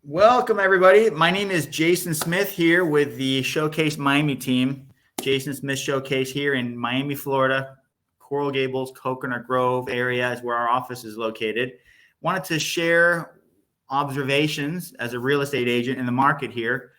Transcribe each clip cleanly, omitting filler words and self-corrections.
Welcome, everybody. My name is Jason Smith here with the Showcase Miami team. Jason Smith Showcase here in Miami, Florida. Coral Gables, Coconut Grove area is where our office is located. Wanted to share observations as a real estate agent in the market here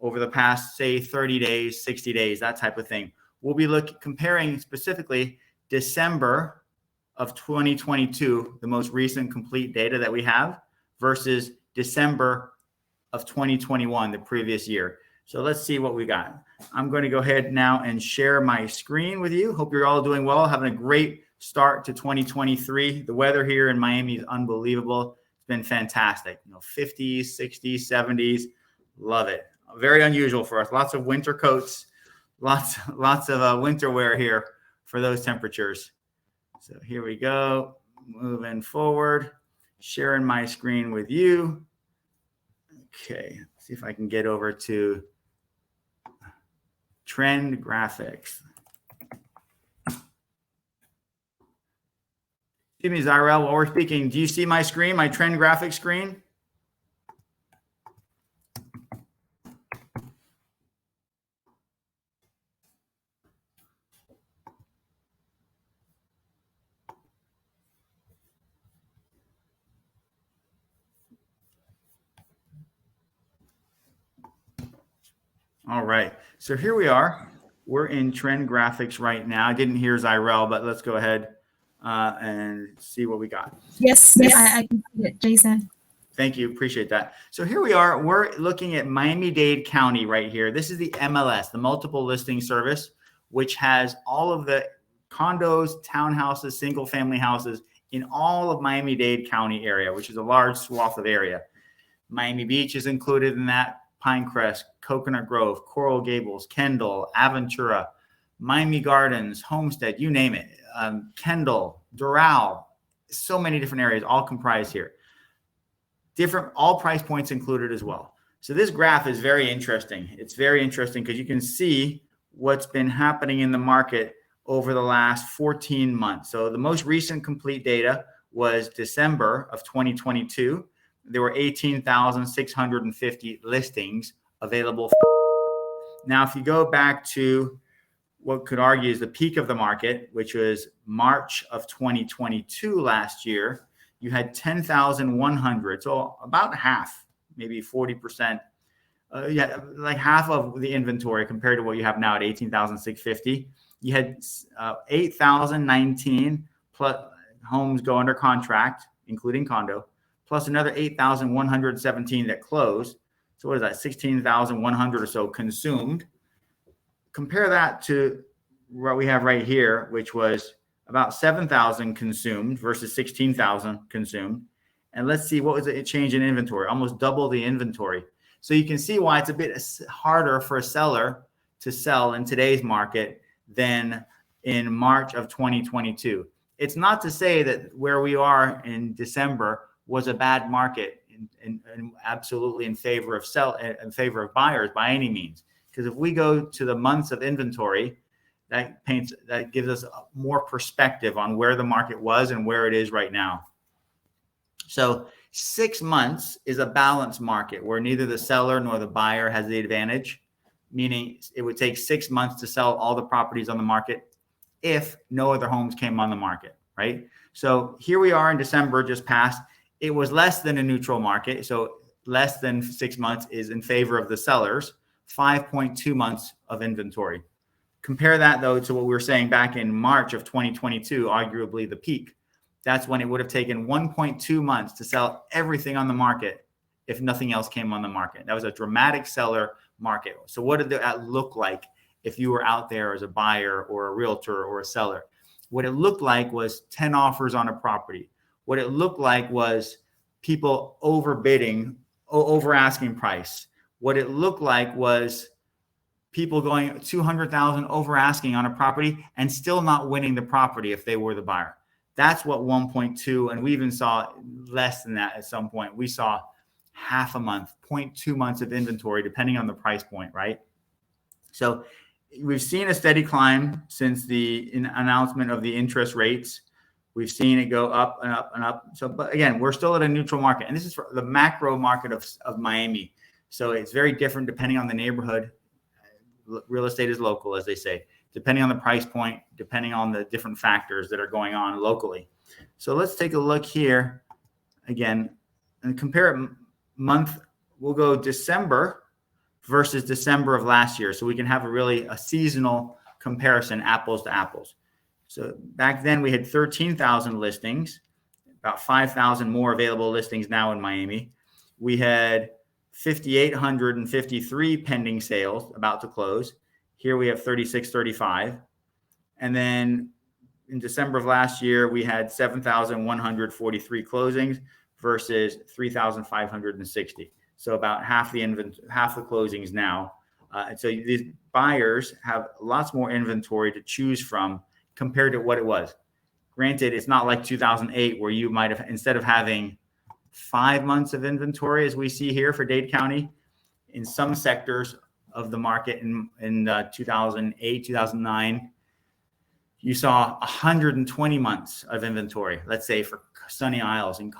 over the past, say, 30 days, 60 days, that type of thing. We'll be comparing specifically December of 2022, the most recent complete data that we have, versus December of 2021, the previous year. So let's see what we got. I'm going to go ahead now and share my screen with you. Hope you're all doing well, having a great start to 2023. The weather here in Miami is unbelievable. It's been fantastic. 50s, 60s, 70s. Love it. Very unusual for us. Lots of winter coats, lots of winter wear here for those temperatures. So here we go. Moving forward, sharing my screen with you. Okay, see if I can get over to trend graphics. Excuse me, Zyrel, while we're speaking, do you see my screen, my trend graphics screen? All right, so here we are. We're in trend graphics right now. I didn't hear Zyrel, but let's go ahead and see what we got. Yes. I can see it, Jason. Thank you. Appreciate that. So here we are. We're looking at Miami-Dade County right here. This is the MLS, the multiple listing service, which has all of the condos, townhouses, single family houses in all of Miami-Dade County area, which is a large swath of area. Miami Beach is included in that. Pinecrest, Coconut Grove, Coral Gables, Kendall, Aventura, Miami Gardens, Homestead, you name it. Kendall, Doral, so many different areas, all comprised here. All price points included as well. So this graph is very interesting. It's very interesting because you can see what's been happening in the market over the last 14 months. So the most recent complete data was December of 2022. There were 18,650 listings available. Now, if you go back to what could argue is the peak of the market, which was March of 2022 last year, you had 10,100. So about half, maybe 40%. Like half of the inventory compared to what you have now at 18,650. You had 8,019 plus homes go under contract, including condo, plus another 8,117 that closed. So what is that? 16,100 or so consumed. Compare that to what we have right here, which was about 7,000 consumed versus 16,000 consumed. And let's see, what was a change in inventory? Almost double the inventory. So you can see why it's a bit harder for a seller to sell in today's market than in March of 2022. It's not to say that where we are in December was a bad market and absolutely in favor of buyers by any means. Because if we go to the months of inventory, that gives us more perspective on where the market was and where it is right now. So 6 months is a balanced market where neither the seller nor the buyer has the advantage, meaning it would take 6 months to sell all the properties on the market if no other homes came on the market, right? So here we are in December just passed. It was less than a neutral market. So less than 6 months is in favor of the sellers, 5.2 months of inventory. Compare that, though, to what we were saying back in March of 2022, arguably the peak. That's when it would have taken 1.2 months to sell everything on the market if nothing else came on the market. That was a dramatic seller market. So what did that look like if you were out there as a buyer or a realtor or a seller? What it looked like was 10 offers on a property. What it looked like was people overbidding, over asking price. What it looked like was people going 200,000 over asking on a property and still not winning the property if they were the buyer. That's what 1.2, and we even saw less than that at some point. We saw half a month, 0.2 months of inventory, depending on the price point, right? So we've seen a steady climb since the announcement of the interest rates We've seen it go up and up and up. So, but again, we're still at a neutral market. And this is for the macro market of Miami. So it's very different depending on the neighborhood. Real estate is local, as they say, depending on the price point, depending on the different factors that are going on locally. So let's take a look here again and compare it month. We'll go December versus December of last year. So we can have a seasonal comparison, apples to apples. So back then we had 13,000 listings, about 5,000 more available listings now in Miami. We had 5,853 pending sales about to close. Here we have 3,635. And then in December of last year, we had 7,143 closings versus 3,560. So about half the closings now. And so these buyers have lots more inventory to choose from compared to what it was. Granted, it's not like 2008 where you might have, instead of having 5 months of inventory, as we see here for Dade County, in some sectors of the market in 2008, 2009, you saw 120 months of inventory. Let's say for Sunny Isles and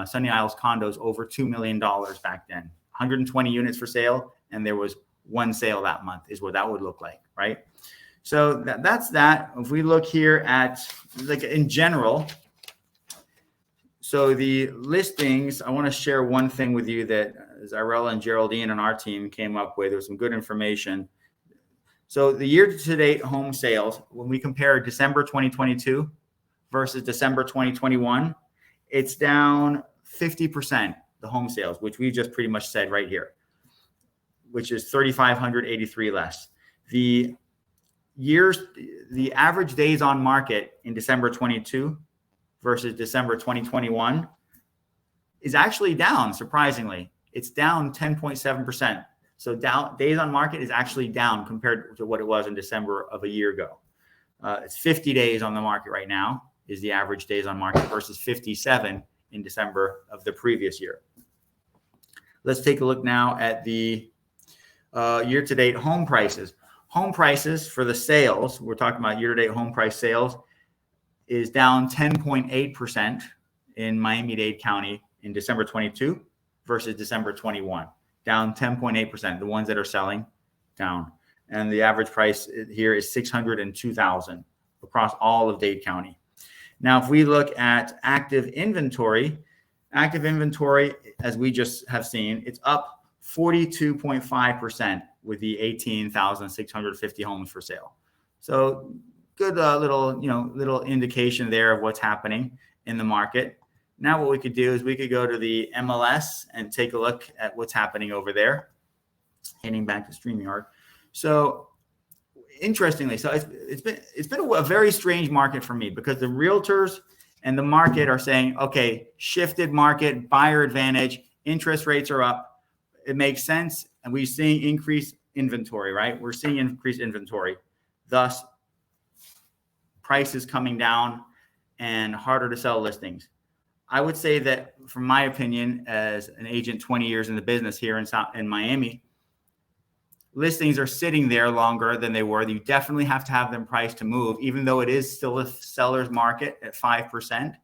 Sunny Isles condos over $2 million back then. 120 units for sale, and there was one sale that month is what that would look like, right? So that's that. If we look here at, like, in general, so the listings, I want to share one thing with you that Zyrella and Geraldine and our team came up with. There's some good information. So the year-to-date home sales, when we compare December 2022 versus December 2021, it's down 50%, the home sales, which we just pretty much said right here, which is 3,583 less. The average days on market in December 22 versus December 2021 is actually down, surprisingly. It's down 10.7%. So days on market is actually down compared to what it was in December of a year ago. It's 50 days on the market right now is the average days on market versus 57 in December of the previous year. Let's take a look now at the year-to-date home prices. Home prices for the sales, we're talking about year-to-date home price sales, is down 10.8% in Miami-Dade County in December 22 versus December 21. Down 10.8%, the ones that are selling down. And the average price here is $602,000 across all of Dade County. Now, if we look at active inventory, as we just have seen, it's up 42.5% with the 18,650 homes for sale. So good little indication there of what's happening in the market. Now what we could do is we could go to the MLS and take a look at what's happening over there. Heading back to StreamYard. So interestingly, so it's been a very strange market for me because the realtors and the market are saying, okay, shifted market, buyer advantage, interest rates are up. It makes sense. And we're seeing increased inventory, right? We're seeing increased inventory. Thus, prices coming down and harder to sell listings. I would say that, from my opinion, as an agent 20 years in the business here in Miami, listings are sitting there longer than they were. You definitely have to have them priced to move, even though it is still a seller's market at 5%.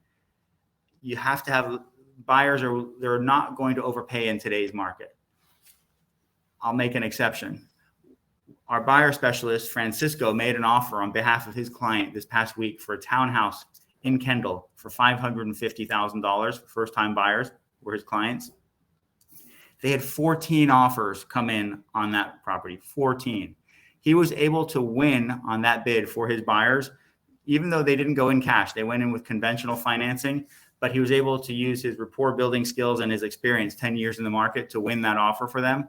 You have to have buyers they're not going to overpay in today's market. I'll make an exception. Our buyer specialist, Francisco, made an offer on behalf of his client this past week for a townhouse in Kendall for $550,000. First-time buyers were his clients. They had 14 offers come in on that property, 14. He was able to win on that bid for his buyers, even though they didn't go in cash. They went in with conventional financing, but he was able to use his rapport building skills and his experience, 10 years in the market, to win that offer for them.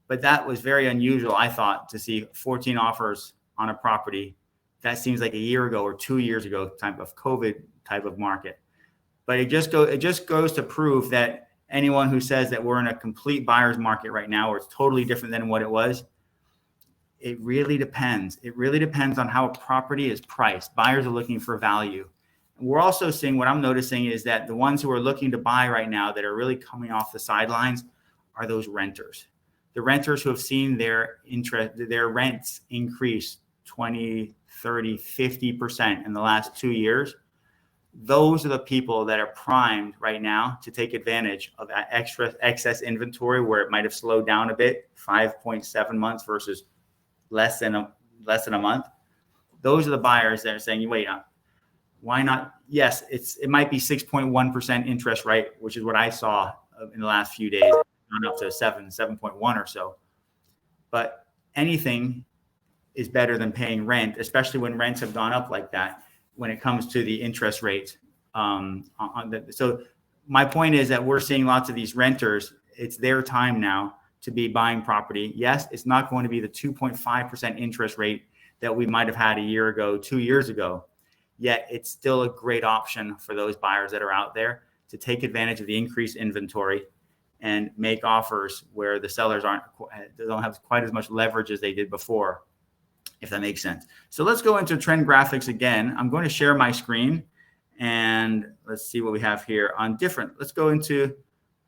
But that was very unusual, I thought, to see 14 offers on a property. That seems like a year ago or 2 years ago type of COVID type of market. But it just goes to prove that anyone who says that we're in a complete buyer's market right now, or it's totally different than what it was, it really depends. It really depends on how a property is priced. Buyers are looking for value. And we're also seeing, what I'm noticing is that the ones who are looking to buy right now that are really coming off the sidelines are those renters. The renters who have seen their rents increase 20, 30, 50% in the last 2 years. those are the people that are primed right now to take advantage of that excess inventory where it might have slowed down a bit, 5.7 months versus less than a month. Those are the buyers that are saying, wait, why not? Yes, it might be 6.1% interest rate, which is what I saw in the last few days, gone up to 7.1 or so. But anything is better than paying rent, especially when rents have gone up like that when it comes to the interest rate. So my point is that we're seeing lots of these renters, it's their time now to be buying property. Yes, it's not going to be the 2.5% interest rate that we might have had a year ago, 2 years ago, yet it's still a great option for those buyers that are out there to take advantage of the increased inventory and make offers where the sellers don't have quite as much leverage as they did before, if that makes sense. So let's go into trend graphics again. I'm going to share my screen and let's see what we have here on different. Let's go into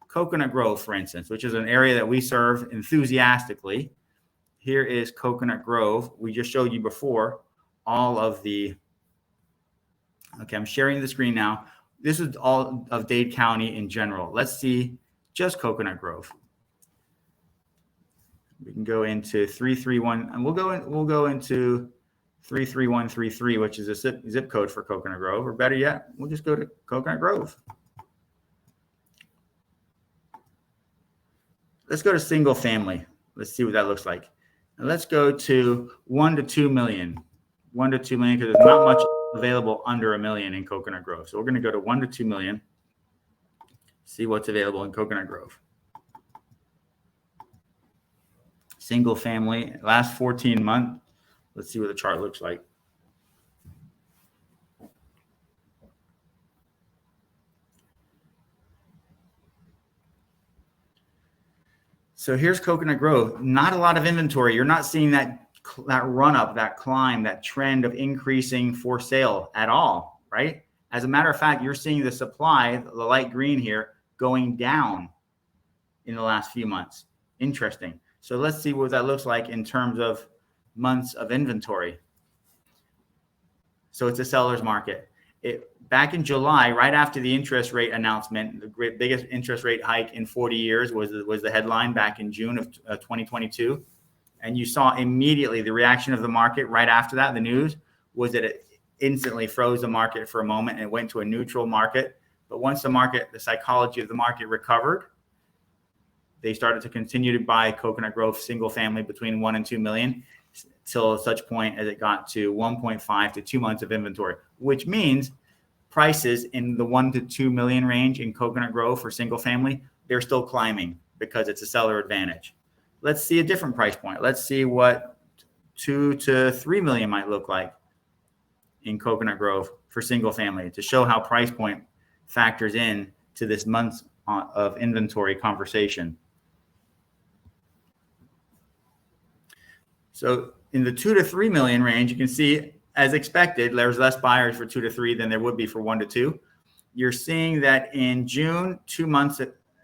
Coconut Grove, for instance, which is an area that we serve enthusiastically. Here is Coconut Grove. We just showed you before all of the, okay, I'm sharing the screen now. This is all of Dade County in general. Let's see just Coconut Grove. We can go into 331, and we'll go into 33133, which is a zip code for Coconut Grove, or better yet, we'll just go to Coconut Grove. Let's go to single family. Let's see what that looks like. And let's go to 1 to 2 million. 1 to 2 million, because there's not much available under $1 million in Coconut Grove. So we're going to go to 1 to 2 million. See what's available in Coconut Grove. Single family, last 14 months. Let's see what the chart looks like. So here's Coconut Grove. Not a lot of inventory. You're not seeing that run up, that climb, that trend of increasing for sale at all, right? As a matter of fact, you're seeing the supply, the light green here, going down in the last few months. Interesting. So let's see what that looks like in terms of months of inventory. So it's a seller's market. Back in July, right after the interest rate announcement, the biggest interest rate hike in 40 years was the headline back in June of 2022. And you saw immediately the reaction of the market right after that. The news was that it instantly froze the market for a moment and it went to a neutral market. But once the psychology of the market recovered, they started to continue to buy Coconut Grove single family between 1 and 2 million till such point as it got to 1.5 to 2 months of inventory, which means prices in the 1 to 2 million range in Coconut Grove for single family, they're still climbing because it's a seller advantage. Let's see a different price point. Let's see what 2 to 3 million might look like in Coconut Grove for single family to show how price point factors in to this month's of inventory conversation. So in the 2 to 3 million range, you can see, as expected, there's less buyers for 2 to 3 than there would be for 1 to 2. You're seeing that in June, 2 months,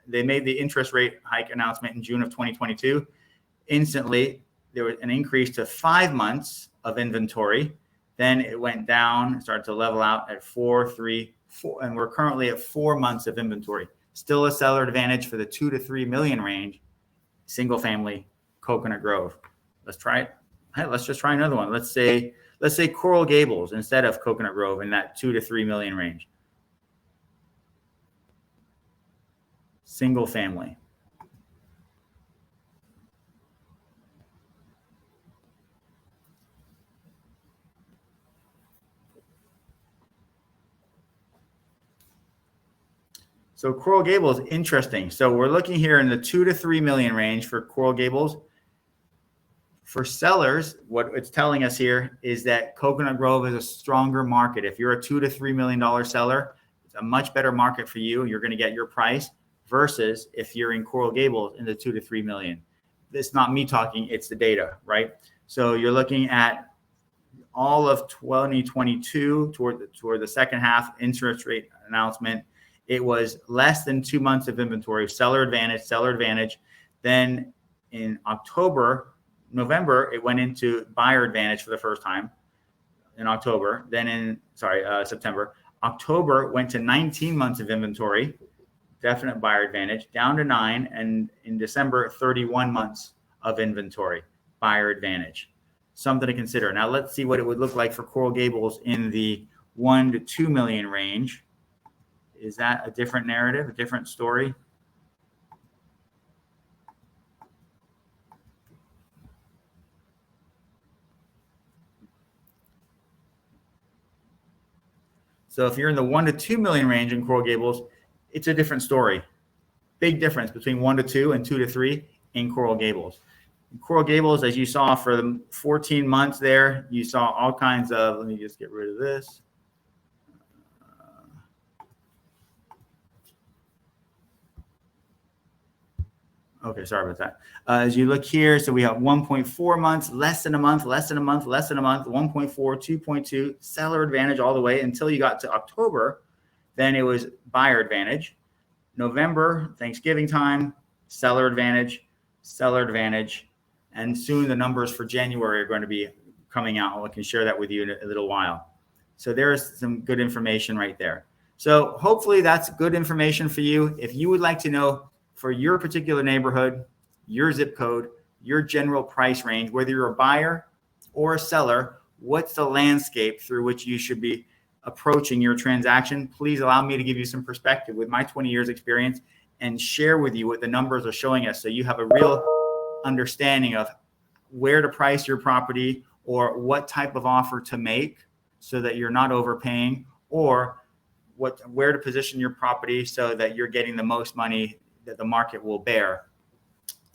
they made the interest rate hike announcement in June of 2022. Instantly, there was an increase to 5 months of inventory. Then it went down, started to level out at 4, 3, 4, and we're currently at 4 months of inventory. Still a seller advantage for the 2 to 3 million range, single family Coconut Grove. Let's try it. Hey, let's just try another one. Let's say Coral Gables instead of Coconut Grove in that 2 to 3 million range. Single family. So Coral Gables, interesting. So we're looking here in the 2 to 3 million range for Coral Gables. For sellers, what it's telling us here is that Coconut Grove is a stronger market. If you're a $2 to $3 million seller, it's a much better market for you. You're going to get your price versus if you're in Coral Gables in the 2 to 3 million. It's not me talking, it's the data, right? So you're looking at all of 2022 toward the second half interest rate announcement. It was less than 2 months of inventory, seller advantage. Then in November, it went into buyer advantage for the first time in October. Then in September. October went to 19 months of inventory, definite buyer advantage, down to 9, and in December, 31 months of inventory, buyer advantage. Something to consider. Now let's see what it would look like for Coral Gables in the 1 to 2 million range. Is that a different narrative, a different story? So if you're in the 1 to 2 million range in Coral Gables, it's a different story. Big difference between 1 to 2 and 2 to 3 in Coral Gables. In Coral Gables, as you saw for the 14 months there, you saw all kinds of, let me just get rid of this. Okay, sorry about that. As you look here, so we have 1.4 months, less than a month, less than a month, less than a month, 1.4, 2.2, seller advantage all the way until you got to October. Then it was buyer advantage. November, Thanksgiving time, seller advantage, and soon the numbers for January are going to be coming out. I can share that with you in a little while. So there's some good information right there. So hopefully that's good information for you. If you would like to know for your particular neighborhood, your zip code, your general price range, whether you're a buyer or a seller, what's the landscape through which you should be approaching your transaction, please allow me to give you some perspective with my 20 years experience and share with you what the numbers are showing us so you have a real understanding of where to price your property or what type of offer to make so that you're not overpaying, or where to position your property so that you're getting the most money that the market will bear.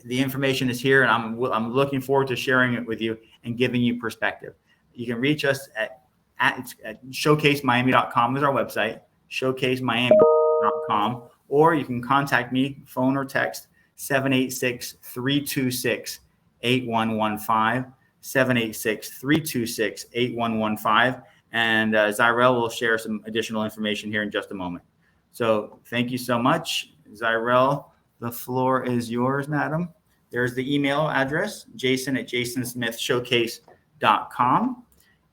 The information is here, and I'm looking forward to sharing it with you and giving you perspective. You can reach us at showcasemiami.com is our website, showcasemiami.com, or you can contact me, phone or text, 786-326-8115, 786-326-8115, and Zyrel will share some additional information here in just a moment. So thank you so much. Zyrel, the floor is yours, madam. There's the email address, jason@jasonsmithshowcase.com.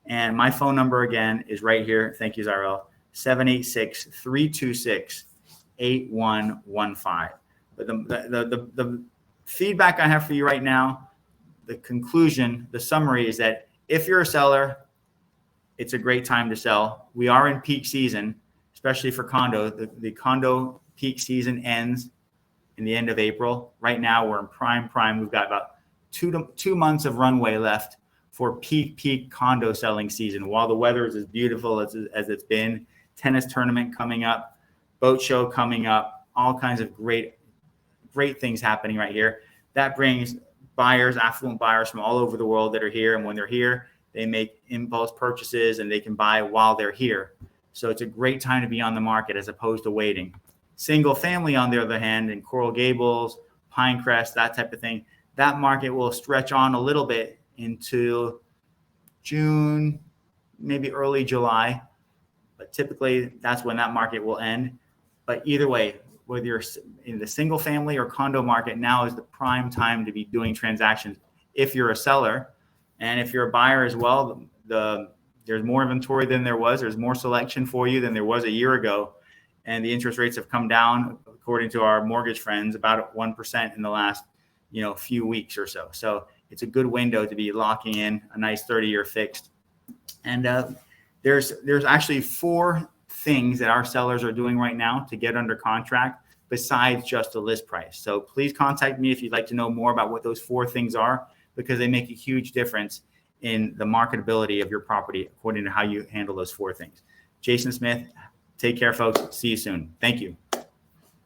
And my phone number again is right here. Thank you, Zyrel. 786-326-8115. But the feedback I have for you right now, the conclusion, the summary is that if you're a seller, it's a great time to sell. We are in peak season, especially for condo. The condo peak season ends in the end of April. Right now, we're in prime. We've got about two months of runway left for peak condo selling season. While the weather is as beautiful as it's been, tennis tournament coming up, boat show coming up, all kinds of great things happening right here. That brings buyers, affluent buyers from all over the world that are here. And when they're here, they make impulse purchases and they can buy while they're here. So it's a great time to be on the market as opposed to waiting. Single family, on the other hand, in Coral Gables, Pinecrest, that type of thing, that market will stretch on a little bit into June, maybe early July. But typically, that's when that market will end. But either way, whether you're in the single family or condo market, now is the prime time to be doing transactions if you're a seller. And if you're a buyer as well, there's more inventory than there was. There's more selection for you than there was a year ago. And the interest rates have come down, according to our mortgage friends, about 1% in the last few weeks or so. So it's a good window to be locking in a nice 30-year fixed. And there's actually 4 things that our sellers are doing right now to get under contract besides just the list price. So please contact me if you'd like to know more about what those 4 things are, because they make a huge difference in the marketability of your property according to how you handle those 4 things. Jason Smith, take care, folks. See you soon. Thank you.